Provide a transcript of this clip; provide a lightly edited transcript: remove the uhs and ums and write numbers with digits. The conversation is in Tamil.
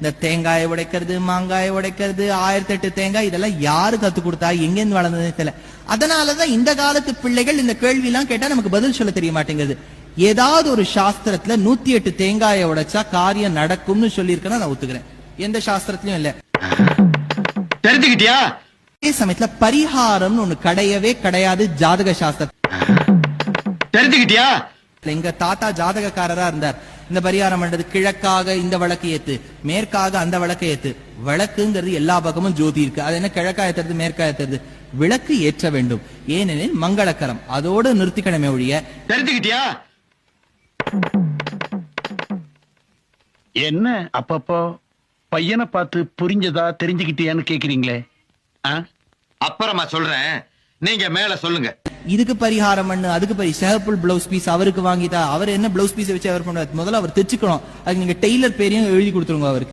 இந்த தேங்காயை உடைக்கிறது, மாங்காயை உடைக்கிறது, 1008 தேங்காய், இதெல்லாம் யாரு கத்து கொடுத்தா, எங்கேருந்து வளர்ந்ததுன்னு தெரியல. அதனாலதான் இந்த காலத்து பிள்ளைகள் இந்த கேள்வி எல்லாம் கேட்டா நமக்கு பதில் சொல்ல தெரிய மாட்டேங்குது. ஏதாவது ஒரு சாஸ்திரத்துல 108 தேங்காயை உடைச்சா காரியம் நடக்கும்னு சொல்லி இருக்கா நான் ஒத்துக்கிறேன். எந்த சாஸ்திரத்திலயும் இல்ல. தெரிஞ்சுக்கிட்டியா? அதே சமயத்துல பரிகாரம்னு ஒண்ணு கிடையவே கிடையாது ஜாதக சாஸ்திரம். தெரிஞ்சுக்கிட்டியா? எங்க தாத்தா ஜாதகக்காரரா இருந்தார். இந்த பரிகாரம் பண்றது, கிழக்காக இந்த விளக்கு ஏத்து, மேற்காக அந்த விளக்கு ஏத்து. விளக்குங்கிறது எல்லா பக்கமும் ஜோதி இருக்கு. அது என்ன கிழக்கா ஏத்துறது மேற்கா ஏத்துறது? விளக்கு ஏற்ற வேண்டும், ஏனெனில் மங்களகரம். அதோடு நிறுத்திக்கணுமே ஒழிய. தெரிஞ்சுக்கிட்டியா? என்ன அப்பப்போ பையனை பார்த்து புரிஞ்சதா தெரிஞ்சுக்கிட்டியான்னு கேக்குறீங்களே? அப்புறமா சொல்றேன், நீங்க மேல சொல்லுங்க. இதுக்கு பரிகாரம் பண்ணு, அதுக்கு ஷேர்புல் பிளவுஸ் பீஸ் அவருக்கு வாங்கிட்டா அவர் என்ன பிளவுஸ் பீஸ் வச்சு அவர் பண்ணுவார்? முதல்ல அவர் தைச்சுக்கணும். அதுக்கு நீங்க டெய்லர் பேரையும் எழுதி கொடுத்துருங்க அவருக்கு.